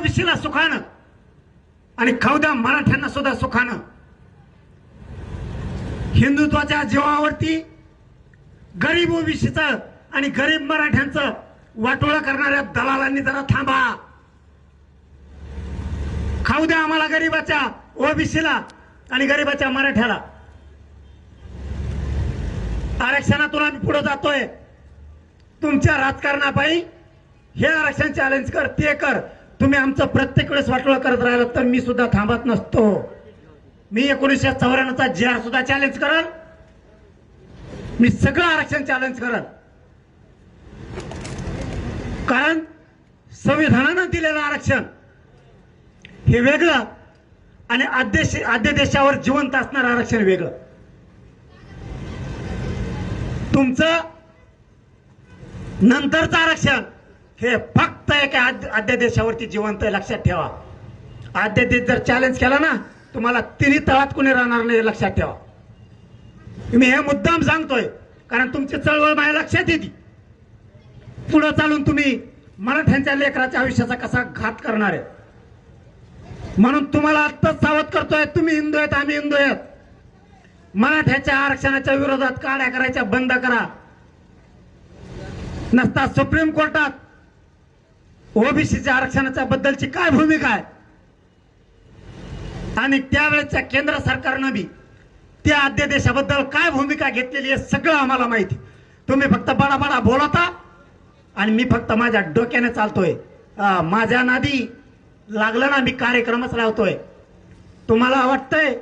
ओबीसीला सुखानं आणि खवद्या मराठ्यांना सुद्धा सुखानं हिंदुत्वाच्या जीवावरती गरीब ओबीसीचं आणि गरीब मराठ्यांचं वाटोळा करणाऱ्या दलालांनी जरा थांबा. खाऊ द्या आम्हाला गरीबाच्या ओबीसीला आणि गरीबाच्या मराठ्याला. आरक्षणातून आम्ही पुढे जातोय. तुमच्या राजकारणापायी हे आरक्षण चॅलेंज कर, ते कर. तुम्ही आमचं प्रत्येक वेळेस वाटोळा करत राहिलं तर मी सुद्धा थांबत नसतो. मी 1994चा JR सुद्धा चॅलेंज करल. मी सगळं आरक्षण चॅलेंज करल. कारण संविधानानं दिलेलं आरक्षण हे वेगळं आणि अध्यादेशावर जिवंत असणारं आरक्षण वेगळं. तुमचं नंतरचं आरक्षण हे फक्त एका अध्यादेशावरती जिवंत आहे, लक्षात ठेवा. अध्यादेश जर चॅलेंज केला ना तुम्हाला तिन्ही तळात कोणी राहणार नाही, लक्षात ठेवा. मी हे मुद्दाम सांगतोय कारण तुमची चळवळ माझ्या लक्षात येते. पुढे चालून तुम्ही मराठ्यांच्या लेकराच्या आयुष्याचा कसा घात करणार आहे म्हणून तुम्हाला आत्ताच सावध करतोय. तुम्ही हिंदू आहेत, आम्ही हिंदू आहेत. मराठ्याच्या आरक्षणाच्या विरोधात काड्या करायच्या बंद करा. नसता सुप्रीम कोर्टात ओबीसीच्या आरक्षणाच्या बद्दलची काय भूमिका आहे आणि त्यावेळेच्या केंद्र सरकारनं बी त्या अध्यादेशाबद्दल काय भूमिका घेतलेली आहे सगळं आम्हाला माहिती. तुम्ही फक्त बडा बोलता आणि मी फक्त माझ्या डोक्याने चालतोय. माझ्या नादी लागलं ना मी कार्यक्रमच लावतोय. तुम्हाला वाटतंय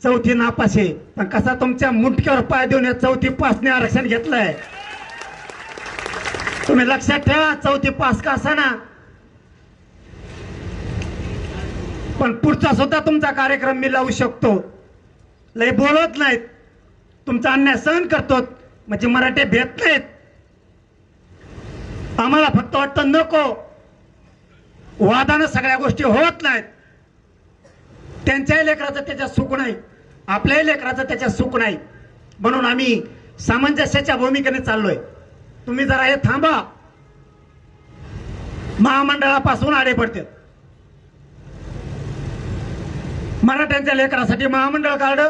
चौथी नापास आहे, पण कसा तुमच्या मुंडक्यावर पाय देऊन या चौथी पासने आरक्षण घेतलंय. तुम्ही लक्षात ठेवा, चौथी पास का असाना पण पुढचा सुद्धा तुमचा कार्यक्रम मी लावू शकतो. लय बोलत नाहीत, तुमचा अन्याय सहन करतो म्हणजे मराठी भेट नाहीत. आम्हाला फक्त वाटतं नको, वादानं सगळ्या गोष्टी होत नाहीत. त्यांच्याही लेकराचं त्याच्यात सुख नाही, आपल्याही लेकराचं त्याच्यात सुख नाही. म्हणून आम्ही सामंजस्याच्या भूमिकेने चाललोय. तुम्ही जरा हे थांबा. महामंडळापासून आडे पडते. मराठ्यांच्या लेकरासाठी महामंडळ काढलं,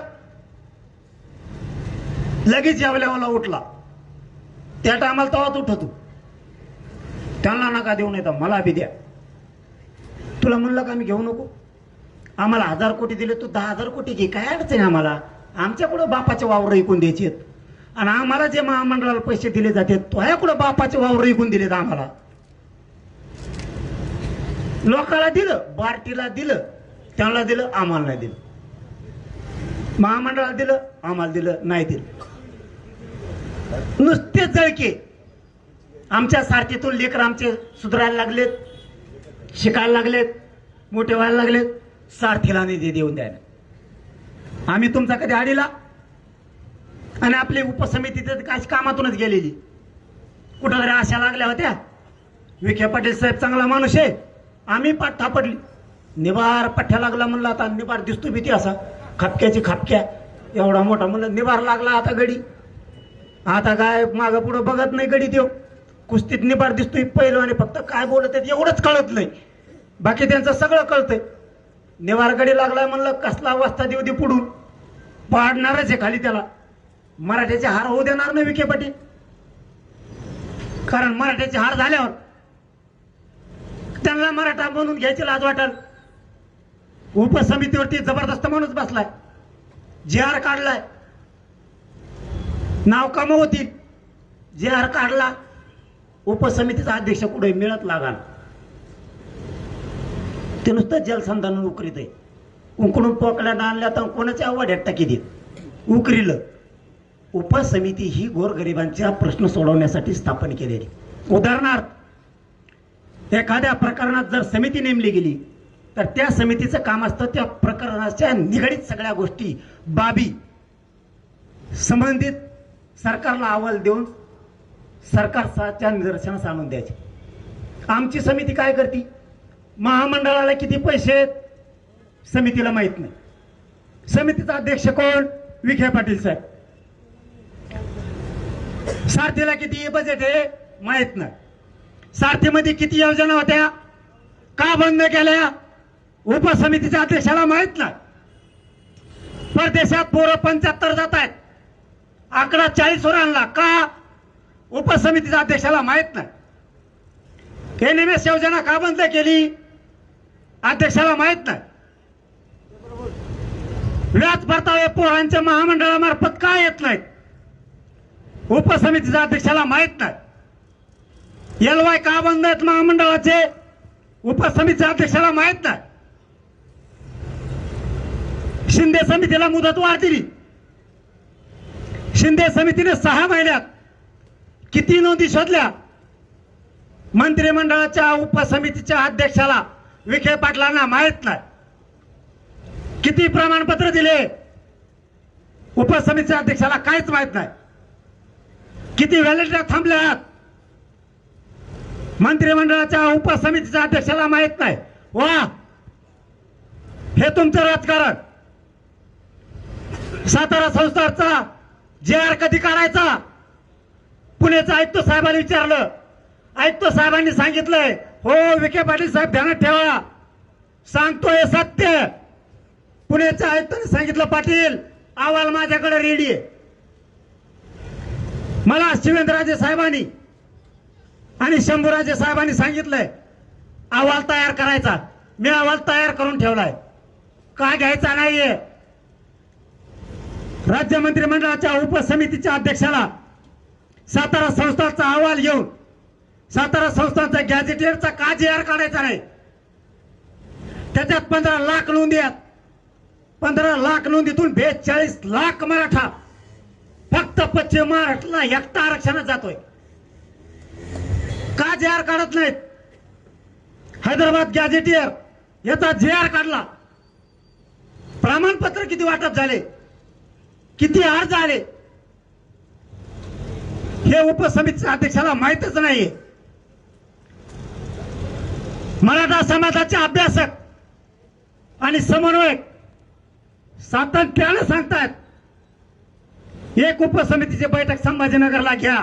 लगेच या लेवलला उठला. त्या टायमाला तवाच उठतो. त्यांना नका देऊ, नये तर मला बी द्या. तुला म्हणलं का मी घेऊ नको? आम्हाला 1000 कोटी दिले, तू 10,000 कोटी घे, काय अडचण आहे आम्हाला? आमच्याकडं बापाचे वावर ऐकून द्यायचे आणि आम्हाला जे महामंडळाला पैसे दिले जाते तुझ्याकडं बापाचे वावर ऐकून दिलेत आम्हाला. लोकाला दिलं, बार्टीला दिलं, त्यांना दिलं, आम्हाला नाही दिलं. महामंडळाला दिलं, आम्हाला दिलं नाही दिलं. नुसते जळके. आमच्या सारखीतून लेकर आमचे सुधारायला लागलेत, शिकायला लागलेत, मोठे व्हायला लागलेत. सारथीला निधी देऊन द्यायला आम्ही तुमचा कधी आडीला आणि आपली उपसमिती तर काही कामातूनच गेलेली. कुठं तरी आशा लागल्या होत्या, विखे पाटील साहेब चांगला माणूस आहे, आम्ही पाठ थापडली. निबार पठ्ठ्या लागला म्हणलं, आता निबार दिसतो भीती असा खापक्याची खापक्या एवढा मोठा म्हणलं निबार लागला. आता गडी, आता काय मागं पुढं बघत नाही गडी. देव कुस्तीत निबार दिसतोय पहिलं आणि फक्त काय बोलत आहेत एवढंच कळत नाही, बाकी त्यांचं सगळं कळतंय. निवार गडी लागलाय म्हणलं, कसला अवस्था देऊ दे पुढून पाडणारच आहे खाली. त्याला मराठ्याचे हार होऊ देणार नाही विखे पाटील, कारण मराठ्याचे हार झाल्यावर त्यांना मराठा म्हणून घ्यायची लाज वाटल. उपसमितीवरती जबरदस्त माणूस बसलाय, JR काढलाय, नाव कमवतील. JR काढला, उपसमितीचा अध्यक्ष कुठे मिळत लागाल. ते नुसतं जलसंधान उकरीत आहे. उकडून पोकल्या आणल्या तर कोणाच्या आवाड्यात टाकी देत उकरीलं. उपसमिती ही गोरगरिबांच्या प्रश्न सोडवण्यासाठी स्थापन केलेली. उदाहरणार्थ एखाद्या प्रकरणात जर समिती नेमली गेली तर त्या समितीचं काम असतं त्या प्रकरणाच्या निगडीत सगळ्या गोष्टी बाबी संबंधित सरकारला अहवाल देऊन सरकारच्या निदर्शनास आणून द्यायचे. आमची समिती काय करते? महामंडळाला किती पैसे आहेत समितीला माहित नाही. समितीचा अध्यक्ष कोण? विखे पाटील साहेब. सारथीला किती बजेट आहे माहित नाही. सारथीमध्ये किती योजना होत्या का बंद केल्या उपसमितीच्या अध्यक्षाला माहित नाही. परदेशात पोरं 75 जात आहेत, आकडा 40 वर आणला का उपसमितीच्या अध्यक्षाला माहित नाही. NMS योजना का बंद केली अध्यक्षाला माहित नाही. व्याज परतावे पोरांच्या महामंडळामार्फत का येत नाहीत उपसमितीच्या अध्यक्षाला माहित नाही. LY का बंद आहेत महामंडळाचे उपसमितीच्या अध्यक्षाला माहित नाही. शिंदे समितीला मुदतवाढ दिली. शिंदे समितीने 6 महिन्यात किती नोंदी शोधल्या मंत्रिमंडळाच्या उपसमितीच्या अध्यक्षाला विखे पाटलांना माहित नाही. किती प्रमाणपत्र दिले उपसमितीच्या अध्यक्षाला काहीच माहित नाही. किती व्हॅलिडिटी थांबल्यात मंत्रिमंडळाच्या उपसमितीच्या अध्यक्षाला माहित नाही. वा, हे तुमचं राजकारण. सातारा संस्थाचा JR कधी काढायचा पुण्याचा आयुक्त साहेबांनी विचारलं. आयुक्त साहेबांनी सांगितलंय हो विखे पाटील साहेब ध्यानात ठेवा, सांगतोय सत्य. पुण्याच्या आयुक्तांनी सांगितलं पाटील अहवाल माझ्याकडे रेडी आहे. मला शिवेंद्रराजे साहेबांनी आणि शंभूराजे साहेबांनी सांगितलंय अहवाल तयार करायचा. मी अहवाल तयार करून ठेवलाय, का घ्यायचा नाहीये. राज्य मंत्रिमंडळाच्या उपसमितीच्या अध्यक्षाला सातारा संस्थांचा अहवाल घेऊन सातारा संस्थांचा गॅझेटियरचा का JR काढायचा नाही. त्याच्यात 15 लाख नोंदी आहेत. 15 लाख नोंदीतून 42 लाख मराठा फक्त पश्चिम महाराष्ट्राला एकटा आरक्षणात जातोय. का JR काढत नाहीत. हैदराबाद गॅझेटियर याचा JR काढला. प्रमाणपत्र किती वाटप झाले, किती अर्ज आले हे उपसमितीच्या अध्यक्षाला माहितच नाहीये. मराठा समाजाचे अभ्यासक आणि समन्वयक सातत्याने सांगतायत एक उपसमितीची बैठक संभाजीनगरला घ्या.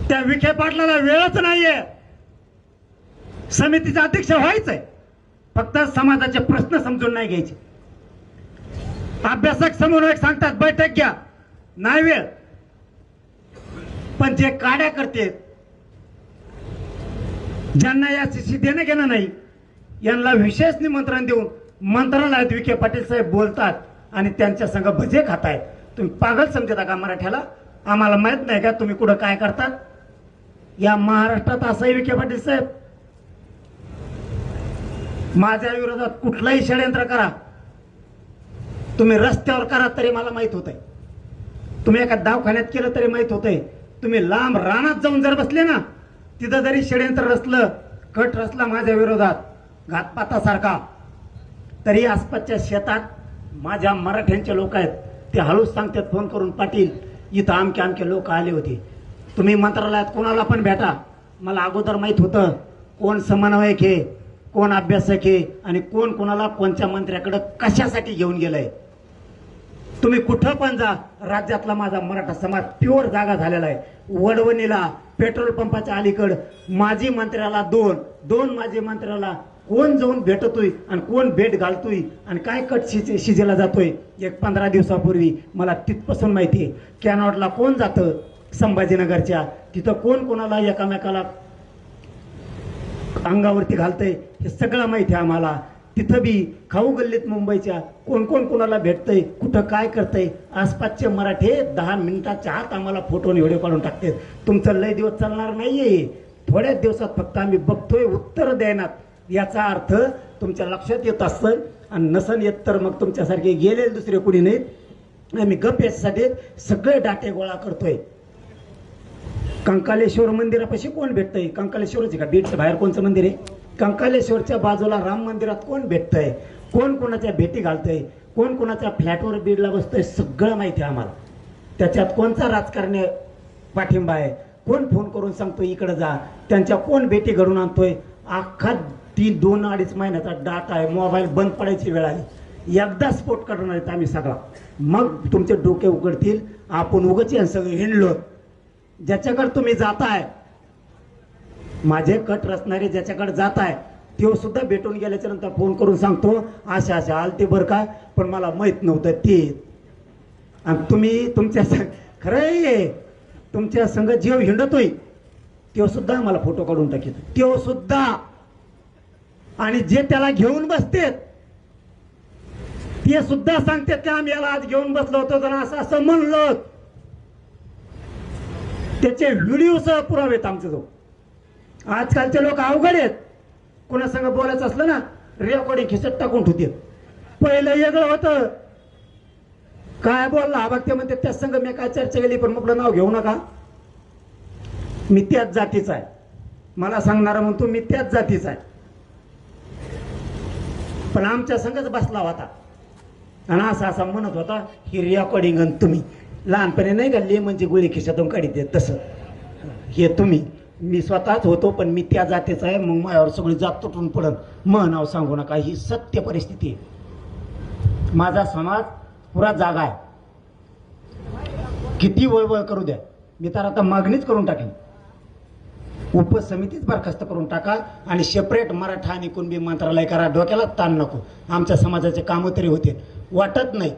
त्या विखे पाटलाला वेळच नाहीये. समितीचा अध्यक्ष व्हायचंय, फक्त समाजाचे प्रश्न समजून नाही घ्यायचे. अभ्यासक समन्वयक सांगतात बैठक घ्या, नाही वेळ. पण जे काड्या करते ज्यांना याची देणं घेणं नाही यांना विशेष निमंत्रण देऊन मंत्रालयात विखे पाटील साहेब बोलतात आणि त्यांच्या संग भजे खाताय. तुम्ही पागल समजता का मराठ्याला? आम्हाला माहित नाही का तुम्ही कुठं काय करतात? या महाराष्ट्रात असंही विखे पाटील साहेब माझ्या विरोधात कुठलंही षडयंत्र करा, तुम्ही रस्त्यावर करा तरी मला माहित होतंय. तुम्ही एका दवाखान्यात केलं तरी माहित होतंय. तुम्ही लांब रानात जाऊन जर बसले ना, तिथं जरी षडयंत्र रचलं, कट रचला माझ्या विरोधात घातपातासारखा, तरी आसपासच्या शेतात माझ्या मराठ्यांचे लोक आहेत, ते हळूच सांगतात फोन करून पाटील इथं आमके आमके लोक आले होते. तुम्ही मंत्रालयात कोणाला पण भेटा, मला अगोदर माहित होतं कोण समन्वयक आहे, कोण अभ्यासक आहे आणि कोण कोणाला कोणत्या मंत्र्याकडे कशासाठी घेऊन गेलंय. तुम्ही कुठं पण जा, राज्यातला माझा मराठा समाज प्युअर जागा झालेला आहे. वडवणीला पेट्रोल पंपाच्या अलीकड माजी मंत्र्याला दोन माजी मंत्र्याला कोण जाऊन भेटतोय आणि कोण भेट घालतोय आणि काय कट शिजेला जातोय. एक 15 दिवसापूर्वी मला तिथपासून माहिती आहे. कॅनॉटला कोण जातं संभाजीनगरच्या, तिथं कोण कोणाला एकामेकाला अंगावरती घालतंय हे सगळं माहिती आहे आम्हाला. तिथं बी खाऊ गल्लीत मुंबईच्या कोण कोण कोणाला भेटतंय, कुठं काय करतंय. आसपासचे मराठे 10 मिनिटाच्या आत आम्हाला फोटो आणि व्हिडिओ काढून टाकतात. तुमचं लय दिवस चालणार नाहीये, थोड्याच दिवसात फक्त आम्ही बघतोय उत्तर देण्यात. याचा अर्थ तुमच्या लक्षात येत असतं आणि नसन येत तर मग तुमच्यासारखे गेले दुसरे कुणी नाहीत. आम्ही गप याच्यासाठी सगळे डाटे गोळा करतोय. कंकालेश्वर मंदिरापाशी कोण भेटतंय? कंकालेश्वरच का बीडच्या बाहेर कोणचं मंदिर आहे? कंकालेश्वरच्या बाजूला राम मंदिरात कोण भेटतंय, कोण कोणाच्या भेटी घालतंय, कोण कोणाच्या फ्लॅटवर बीडला बसतोय, सगळं माहिती आहे आम्हाला. त्याच्यात कोणचा राजकारणी पाठिंबा आहे, कोण फोन करून सांगतोय इकडे जा, त्यांच्या कोण भेटी घडून आणतोय. अख्खा 2-2.5 महिन्याचा डाटा आहे. मोबाईल बंद पडायची वेळ आली, एकदा स्फोट करणार आहेत आम्ही सगळा. मग तुमचे डोके उघडतील. आपण उगाच सगळं हिंडलो. ज्याच्याकडे तुम्ही जाताय माझे कट रचणारे ज्याच्याकडे जात आहे तो सुद्धा भेटून गेल्याच्या नंतर फोन करून सांगतो अशा अशा आलते बरं का, पण मला माहित नव्हतं ते. आणि तुम्ही तुमच्या खरंय तुमच्या संग जीव हिंडतोय तो सुद्धा मला फोटो काढून टाकीत तो सुद्धा. आणि जे त्याला घेऊन बसतेत ते सुद्धा सांगतात की आम्ही याला आज घेऊन बसलो होतो जरा असं असं म्हणलो. त्याचे व्हिडिओ सह पुरावेत आमच्याजवळ. आजकालचे लोक अवघड आहेत. कोणा संग बोलायचं असलं ना रेकॉर्डिंग खिचत टाकून ठेवते. पहिलं वेगळं होतं. काय बोलला हा बघते म्हणते त्या संग मी काय चर्चा केली पण म्हटलं नाव घेऊ नका, मी त्याच जातीचा आहे. मला सांगणारा म्हणतो मी त्याच जातीचा आहे, पण आमच्या संगच बसला होता आणि असा असा म्हणत होता ही रेकॉर्डिंग. आणि तुम्ही लहानपणी नाही का लेमनची गोळी खिशातून काढीत देत तसं हे तुम्ही. मी स्वतःच होतो पण मी त्या जातीचा आहे. मग माझ्यावर सगळी जात तुटून पडत. मग नाव सांगू नका, ही सत्य परिस्थिती आहे. माझा समाज पुरा जागा आहे. किती वळवळ करू द्या, मी तर आता मागणीच करून टाकेन. उपसमितीच बरखास्त करून टाका आणि सेपरेट मराठा आणि कुणबी मंत्रालय करा. डोक्याला ताण नको. आमच्या समाजाचे कामं तरी होते. वाटत नाही